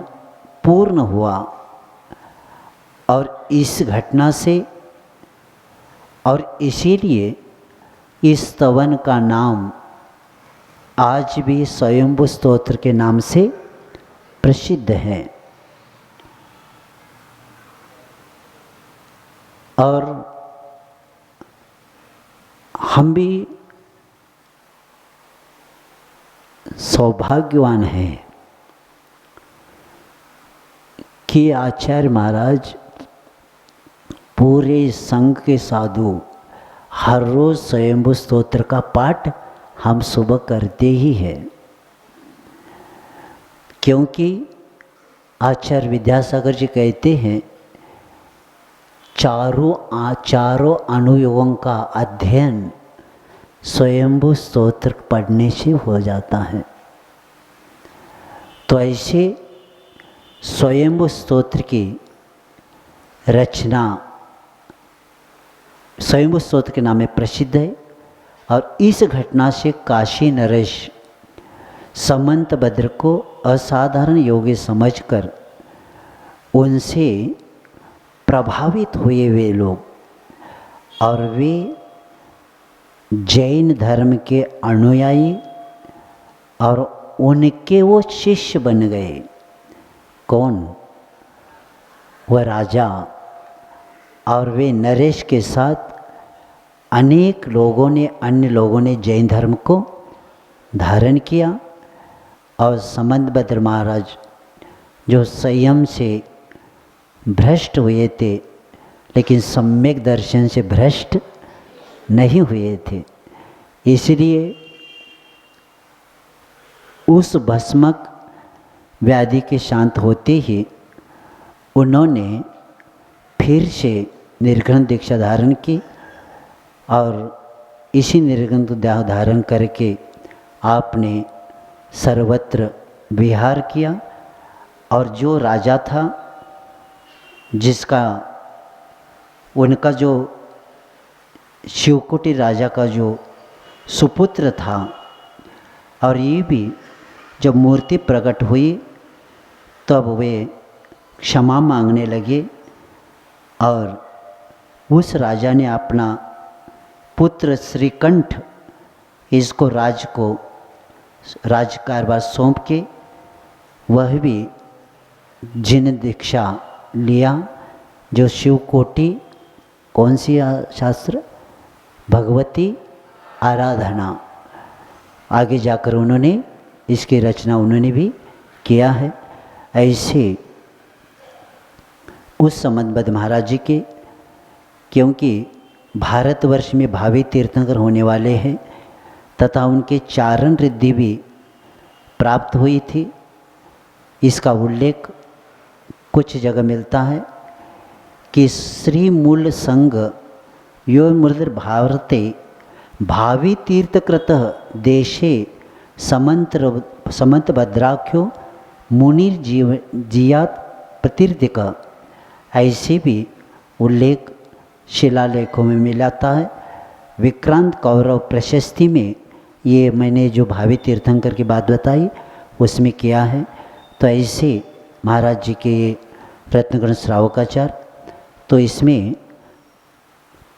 पूर्ण हुआ। और इस घटना से और इसीलिए इस स्तवन का नाम आज भी स्वयंभू स्तोत्र के नाम से प्रसिद्ध है। और हम भी सौभाग्यवान हैं कि आचार्य महाराज पूरे संघ के साधु हर रोज स्वयंभू स्तोत्र का पाठ हम सुबह करते ही हैं। क्योंकि आचार्य विद्यासागर जी कहते हैं चारों अनुयोगों का अध्ययन स्वयंभू स्तोत्र पढ़ने से हो जाता है। तो ऐसे स्वयंभू स्तोत्र की रचना स्वयंभू स्तोत्र के नाम में प्रसिद्ध है। और इस घटना से काशी नरेश समंतभद्र को असाधारण योगी समझकर उनसे प्रभावित हुए वे लोग और वे जैन धर्म के अनुयायी और उनके वो शिष्य बन गए। कौन? वह राजा। और वे नरेश के साथ अनेक लोगों ने अन्य लोगों ने जैन धर्म को धारण किया। और समंतभद्र महाराज जो संयम से भ्रष्ट हुए थे लेकिन सम्यक दर्शन से भ्रष्ट नहीं हुए थे, इसलिए उस भस्मक व्याधि के शांत होते ही उन्होंने फिर से निर्घृण दीक्षा धारण की। और इसी निर्घृण धारण करके आपने सर्वत्र विहार किया। और जो राजा था जिसका उनका जो शिवकुटी राजा का जो सुपुत्र था, और ये भी जब मूर्ति प्रकट हुई तब वे क्षमा मांगने लगे। और उस राजा ने अपना पुत्र श्रीकंठ इसको राजकारभार सौंप के वह भी जिन दीक्षा लिया जो शिवकोटि कौन सी शास्त्र भगवती आराधना। आगे जाकर उन्होंने इसकी रचना उन्होंने भी किया है। ऐसे उस समंतभद्र महाराज जी के, क्योंकि भारतवर्ष में भावी तीर्थंकर होने वाले हैं तथा उनके चारण रिद्धि भी प्राप्त हुई थी, इसका उल्लेख कुछ जगह मिलता है कि श्री मूल संघ यो मुरदर भारते भावी तीर्थकृत देशे समंतभद्राख्यो मुनिर जियात प्रतिर्दिक। ऐसे भी उल्लेख शिलालेखों में मिलाता है। विक्रांत कौरव प्रशस्ति में ये मैंने जो भावी तीर्थंकर की बात बताई उसमें किया है। तो ऐसे महाराज जी के रत्नगण श्रावकाचार, तो इसमें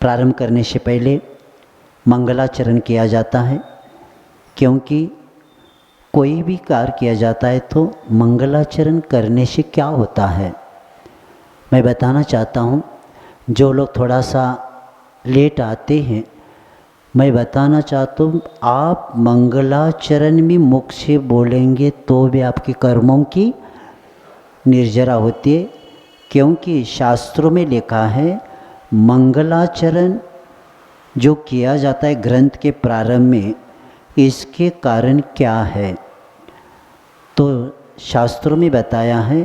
प्रारंभ करने से पहले मंगलाचरण किया जाता है। क्योंकि कोई भी कार्य किया जाता है तो मंगलाचरण करने से क्या होता है मैं बताना चाहता हूँ। जो लोग थोड़ा सा लेट आते हैं, मैं बताना चाहता हूँ आप मंगलाचरण में मुख से बोलेंगे तो भी आपके कर्मों की निर्जरा होती है। क्योंकि शास्त्रों में लिखा है मंगलाचरण जो किया जाता है ग्रंथ के प्रारंभ में, इसके कारण क्या है। तो शास्त्रों में बताया है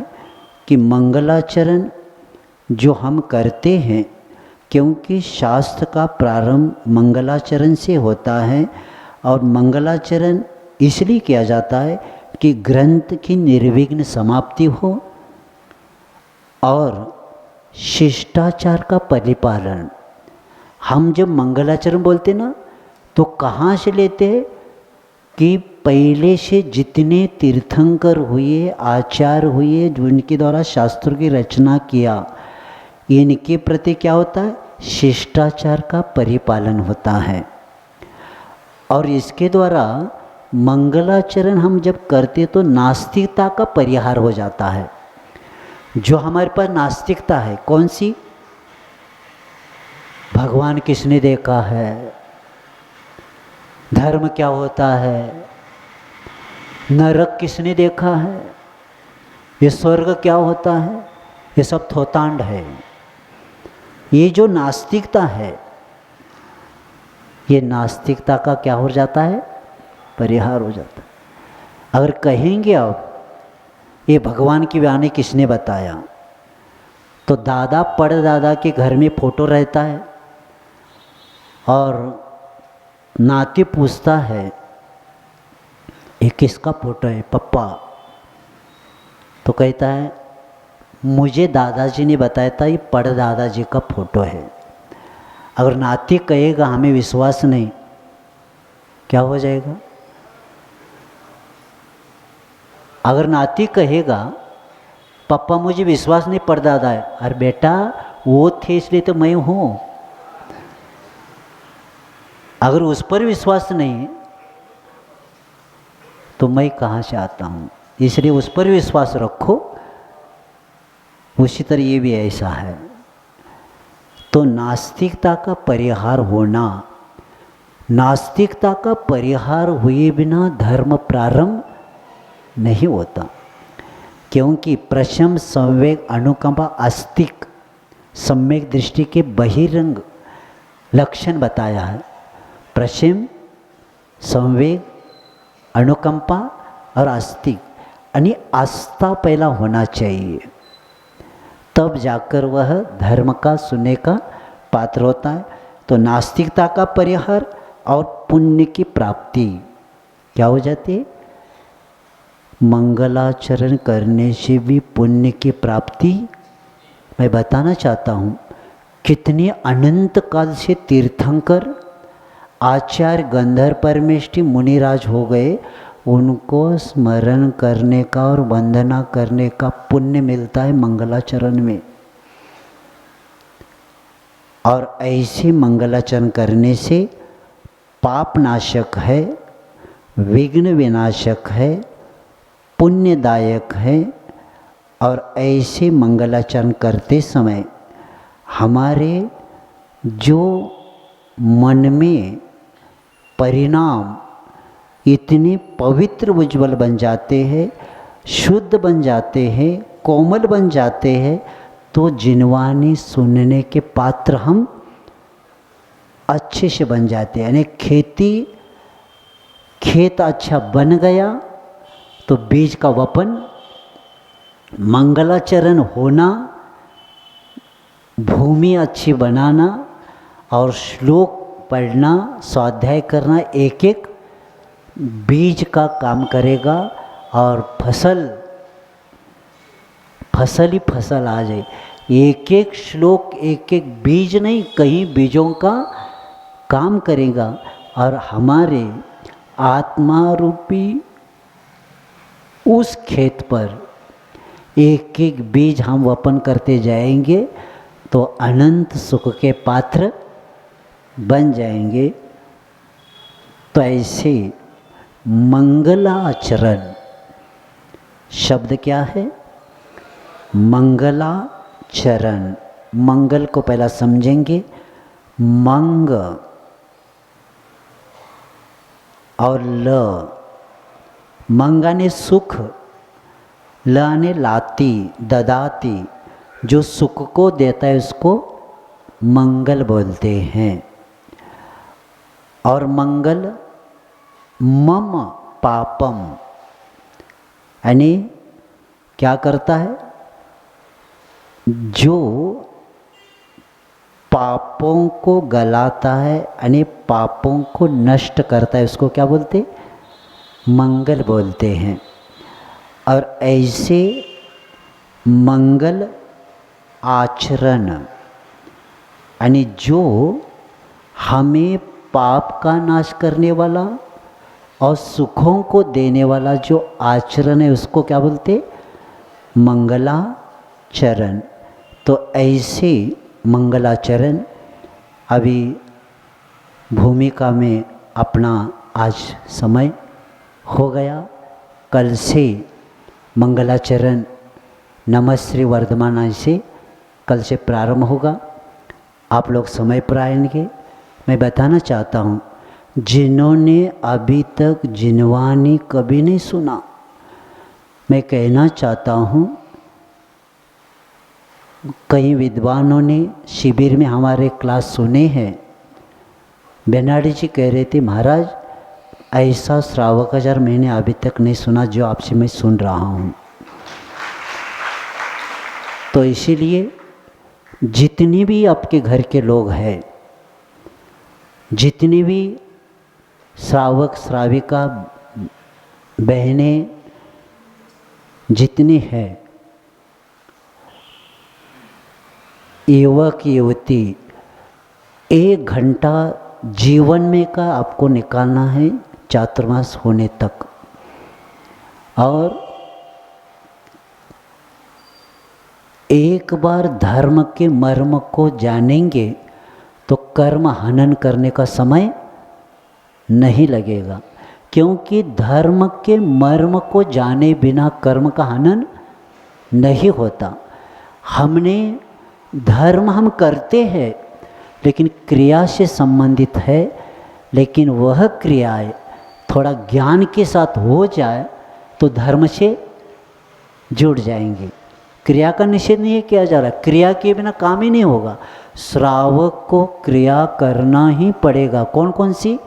कि मंगलाचरण जो हम करते हैं, क्योंकि शास्त्र का प्रारंभ मंगलाचरण से होता है और मंगलाचरण इसलिए किया जाता है कि ग्रंथ की निर्विघ्न समाप्ति हो और शिष्टाचार का परिपालन। हम जब मंगलाचरण बोलते ना तो कहाँ से लेते हैं कि पहले से जितने तीर्थंकर हुए, आचार्य हुए, जो इनके द्वारा शास्त्रों की रचना किया, इनके प्रति क्या होता है, शिष्टाचार का परिपालन होता है। और इसके द्वारा मंगलाचरण हम जब करते तो नास्तिकता का परिहार हो जाता है। जो हमारे पास नास्तिकता है, कौन सी, भगवान किसने देखा है, धर्म क्या होता है, नरक किसने देखा है, ये स्वर्ग क्या होता है, ये सब थोतांड है। ये जो नास्तिकता है, ये नास्तिकता का क्या हो जाता है, परिहार हो जाता है। अगर कहेंगे आप ये भगवान की वाणी किसने बताया, तो दादा परदादा के घर में फोटो रहता है और नाती पूछता है ये किसका फोटो है पप्पा, तो कहता है मुझे दादाजी ने बताया था ये परदादाजी का फोटो है। अगर नाती कहेगा हमें विश्वास नहीं, क्या हो जाएगा। अगर नाती कहेगा पापा मुझे विश्वास नहीं परदादा है, अरे बेटा वो थे इसलिए तो मैं हूँ। अगर उस पर विश्वास नहीं तो मैं कहाँ से आता हूँ, इसलिए उस पर विश्वास रखो। उसी तरह ये भी ऐसा है। तो नास्तिकता का परिहार होना, नास्तिकता का परिहार हुए बिना धर्म प्रारंभ नहीं होता, क्योंकि प्रशम संवेग अनुकंपा आस्तिक सम्यक दृष्टि के बहिरंग लक्षण बताया है। प्रशम संवेग अनुकंपा और आस्तिक यानी आस्था पहला होना चाहिए, तब जाकर वह धर्म का सुनने का पात्र होता है। तो नास्तिकता का परिहार और पुण्य की प्राप्ति क्या हो जाती है, मंगलाचरण करने से भी पुण्य की प्राप्ति। मैं बताना चाहता हूँ कितने अनंत काल से तीर्थंकर आचार्य गंधर्व परमेष्ठी मुनिराज हो गए, उनको स्मरण करने का और वंदना करने का पुण्य मिलता है मंगलाचरण में। और ऐसे मंगलाचरण करने से पाप नाशक है, विघ्न विनाशक है, पुण्यदायक है। और ऐसे मंगलाचरण करते समय हमारे जो मन में परिणाम इतने पवित्र उज्ज्वल बन जाते हैं, शुद्ध बन जाते हैं, कोमल बन जाते हैं, तो जिनवानी सुनने के पात्र हम अच्छे से बन जाते हैं। यानी खेत अच्छा बन गया तो बीज का वपन, मंगलाचरण होना, भूमि अच्छी बनाना और श्लोक पढ़ना, स्वाध्याय करना, एक एक बीज का काम करेगा और फसल ही फसल आ जाए। एक एक श्लोक, एक एक बीज नहीं, कई बीजों का काम करेगा और हमारे आत्मा रूपी उस खेत पर एक एक बीज हम वपन करते जाएंगे तो अनंत सुख के पात्र बन जाएंगे। तो ऐसे मंगलाचरण शब्द क्या है, मंगलाचरण, मंगल को पहला समझेंगे, मंग और ल, मंगाने सुख, लाने लाती ददाती, जो सुख को देता है उसको मंगल बोलते हैं। और मंगल मम पापम यानी क्या करता है? जो पापों को गलाता है यानी पापों को नष्ट करता है, उसको क्या बोलते? मंगल बोलते हैं। और ऐसे मंगल आचरण यानी जो हमें पाप का नाश करने वाला और सुखों को देने वाला जो आचरण है उसको क्या बोलते? मंगलाचरण। तो ऐसे मंगलाचरण अभी भूमिका में अपना आज समय हो गया। कल से मंगलाचरण नमश्री वर्धमान से कल से प्रारंभ होगा। आप लोग समय पर आएंगे। मैं बताना चाहता हूँ, जिन्होंने अभी तक जिनवानी कभी नहीं सुना, मैं कहना चाहता हूँ, कई विद्वानों ने शिविर में हमारे क्लास सुने हैं। बेनाडी जी कह रहे थे, महाराज ऐसा श्रावकाचार मैंने अभी तक नहीं सुना जो आपसे मैं सुन रहा हूँ। तो इसीलिए जितनी भी आपके घर के लोग हैं, जितनी भी श्रावक श्राविका बहनें जितनी हैं, युवक युवती, 1 घंटा जीवन में का आपको निकालना है चातुर्मास होने तक। और एक बार धर्म के मर्म को जानेंगे तो कर्म हनन करने का समय नहीं लगेगा, क्योंकि धर्म के मर्म को जाने बिना कर्म का हनन नहीं होता। हमने धर्म हम करते हैं लेकिन क्रिया से संबंधित है, लेकिन वह क्रियाएं थोड़ा ज्ञान के साथ हो जाए तो धर्म से जुड़ जाएंगे। क्रिया का निषेध नहीं किया जा रहा, क्रिया के बिना काम ही नहीं होगा। श्रावक को क्रिया करना ही पड़ेगा। कौन कौन सी?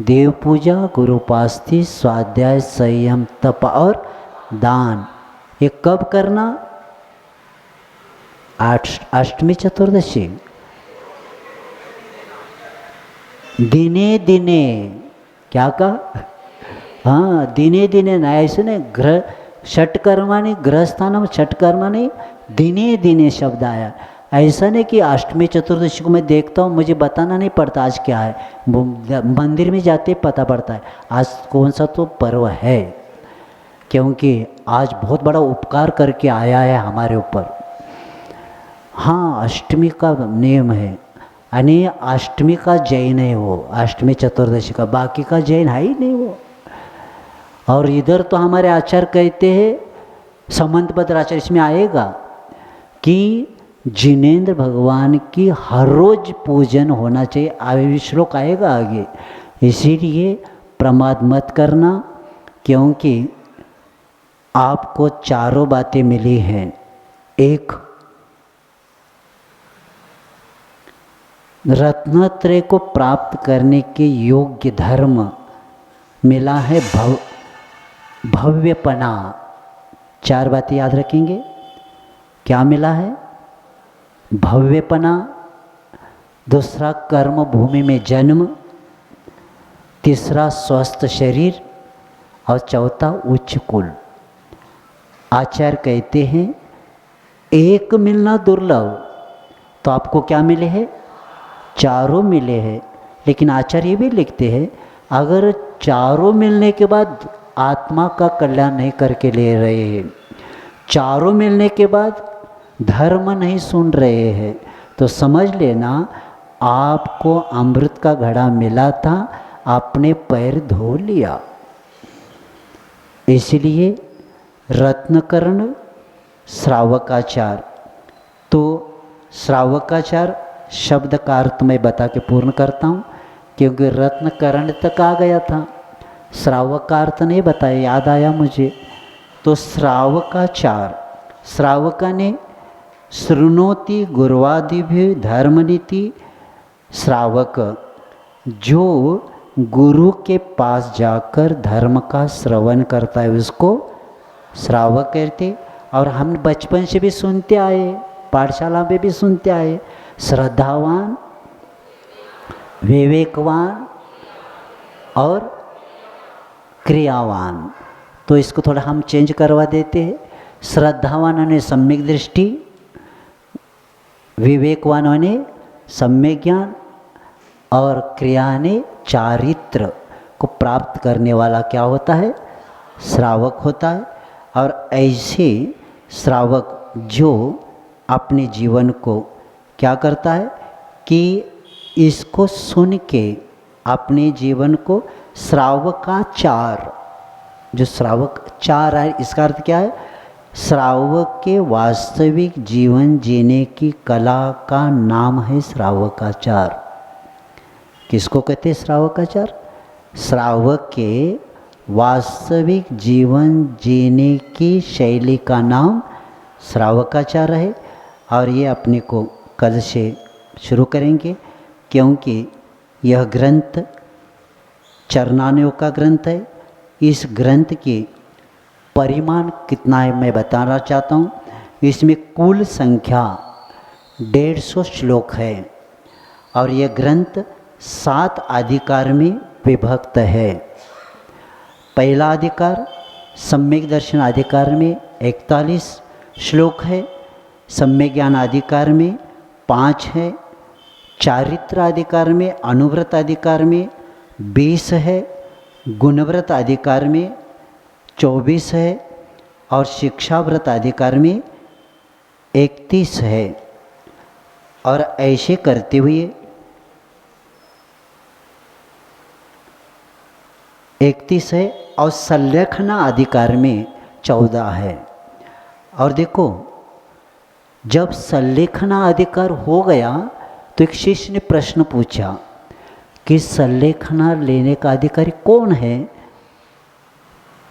देव पूजा, गुरुपास्थि, स्वाध्याय, संयम, तप और दान। ये कब करना? अष्टमी चतुर्दशी, दिने दिने। क्या कहा? हाँ, दिने दिने ना, ऐसे नहीं ग्रह षटकर्माणी, ग्रह स्थानम षटकर्माणी, दिने दिने शब्द आया। ऐसा नहीं कि अष्टमी चतुर्दशी को मैं देखता हूँ, मुझे बताना नहीं पड़ता आज क्या है, मंदिर में जाते पता पड़ता है आज कौन सा तो पर्व है, क्योंकि आज बहुत बड़ा उपकार करके आया है हमारे ऊपर। हाँ, अष्टमी का नियम है, यानी अष्टमी का जैन है वो, अष्टमी चतुर्दशी का, बाकी का जैन है ही नहीं वो। और इधर तो हमारे आचार्य कहते हैं, संबंधपत्र आचार्य इसमें आएगा कि जिनेंद्र भगवान की हर रोज पूजन होना चाहिए। आगे श्लोक आएगा आगे। इसीलिए प्रमाद मत करना, क्योंकि आपको चारों बातें मिली हैं। एक, रत्नत्रय को प्राप्त करने के योग्य धर्म मिला है, भव्यपना। 4 बातें याद रखेंगे। क्या मिला है? भव्यपना। दूसरा, कर्म भूमि में जन्म। तीसरा, स्वस्थ शरीर। और चौथा, उच्च कुल। आचार्य कहते हैं एक मिलना दुर्लभ, तो आपको क्या मिले हैं? चारों मिले हैं। लेकिन आचार्य भी लिखते हैं, अगर चारों मिलने के बाद आत्मा का कल्याण नहीं करके ले रहे हैं, चारों मिलने के बाद धर्म नहीं सुन रहे हैं, तो समझ लेना आपको अमृत का घड़ा मिला था, आपने पैर धो लिया। इसलिए रत्नकर्ण श्रावकाचार। तो श्रावकाचार शब्द का अर्थ मैं बता के पूर्ण करता हूँ, क्योंकि रत्नकर्ण तक आ गया था, श्रावक का अर्थ नहीं बताया, याद आया मुझे। तो श्रावकाचार, श्रावका ने शृणोति गुरुवादिभ्य धर्मनीति। श्रावक जो गुरु के पास जाकर धर्म का श्रवण करता है उसको श्रावक कहते। और हम बचपन से भी सुनते आए, पाठशाला में भी सुनते आए, श्रद्धावान, विवेकवान और क्रियावान। तो इसको थोड़ा हम चेंज करवा देते हैं। श्रद्धावान ने सम्यक दृष्टि, विवेकवान ने सम्यक ज्ञान और क्रिया ने चारित्र को प्राप्त करने वाला क्या होता है? श्रावक होता है। और ऐसे श्रावक जो अपने जीवन को क्या करता है कि इसको सुन के अपने जीवन को श्रावकाचार, जो श्रावकाचार है इसका अर्थ क्या है? श्रावक के वास्तविक जीवन जीने की कला का नाम है श्रावकाचार। किसको कहते हैं श्रावकाचार? श्रावक के वास्तविक जीवन जीने की शैली का नाम श्रावकाचार है। और ये अपने को कल से शुरू करेंगे, क्योंकि यह ग्रंथ चरणानुयोग का ग्रंथ है। इस ग्रंथ की परिमाण कितना है मैं बताना चाहता हूँ। इसमें कुल संख्या 150 श्लोक है और यह ग्रंथ 7 अधिकार में विभक्त है। पहला अधिकार सम्यक दर्शन अधिकार में 41 श्लोक है, सम्यक ज्ञान अधिकार में 5 है, चारित्र अधिकार में, अनुव्रत अधिकार में 20 है, गुणव्रत अधिकार में 24 है और शिक्षाव्रत अधिकार में 31 है। और ऐसे करते हुए 31 है और संलेखना अधिकार में 14 है। और देखो, जब संलेखना अधिकार हो गया तो एक शिष्य ने प्रश्न पूछा कि संलेखना लेने का अधिकारी कौन है?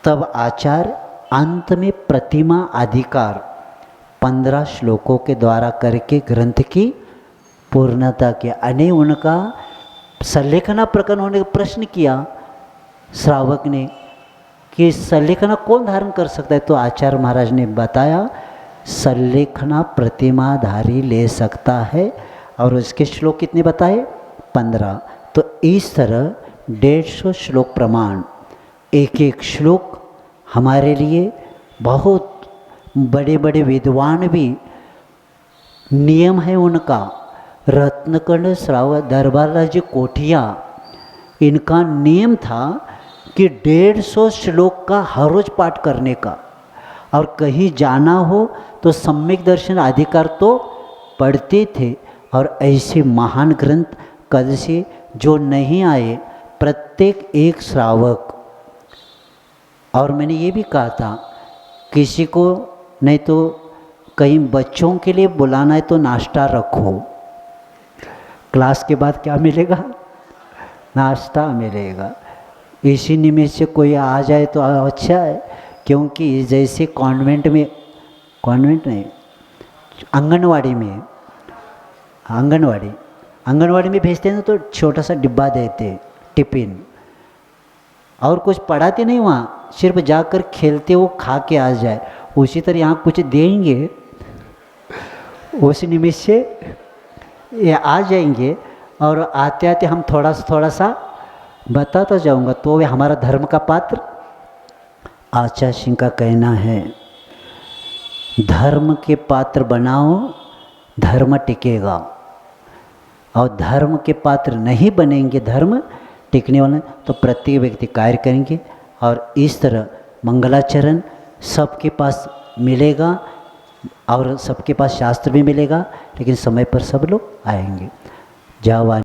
तब आचार्य अंत में प्रतिमा अधिकार 15 श्लोकों के द्वारा करके ग्रंथ की पूर्णता किया। अने उनका संलेखना प्रकरण होने का प्रश्न किया श्रावक ने कि संलेखना कौन धारण कर सकता है? तो आचार्य महाराज ने बताया संलेखना प्रतिमाधारी ले सकता है। और उसके श्लोक कितने बताए? 15। तो इस तरह 150 श्लोक प्रमाण, एक एक श्लोक हमारे लिए बहुत बड़े बड़े विद्वान भी नियम है उनका। रत्नकर्ण श्रावक दरबार जी कोठिया, इनका नियम था कि 150 श्लोक का हर रोज पाठ करने का। और कहीं जाना हो तो सम्यक दर्शन अधिकार तो पढ़ते थे। और ऐसे महान ग्रंथ कल से जो नहीं आए, प्रत्येक एक श्रावक, और मैंने ये भी कहा था किसी को नहीं तो कहीं बच्चों के लिए बुलाना है तो नाश्ता रखो। क्लास के बाद क्या मिलेगा? नाश्ता मिलेगा। इसी निमित्त से कोई आ जाए तो अच्छा है, क्योंकि जैसे कॉन्वेंट में, कॉन्वेंट नहीं, आंगनवाड़ी में भेजते हैं तो छोटा सा डिब्बा देते, टिफिन, और कुछ पढ़ाते नहीं वहाँ, सिर्फ जाकर खेलते वो खा के आ जाए। उसी तरह यहाँ कुछ देंगे, उस निमित्त से ये आ जाएंगे। और आते आते हम थोड़ा सा बताता जाऊँगा। तो वे हमारा धर्म का पात्र। आचार्य सिंह का कहना है, धर्म के पात्र बनाओ, धर्म टिकेगा। और धर्म के पात्र नहीं बनेंगे, धर्म टिकने वाला, तो प्रत्येक व्यक्ति कार्य करेंगे। और इस तरह मंगलाचरण सबके पास मिलेगा और सबके पास शास्त्र भी मिलेगा, लेकिन समय पर सब लोग आएंगे। जावान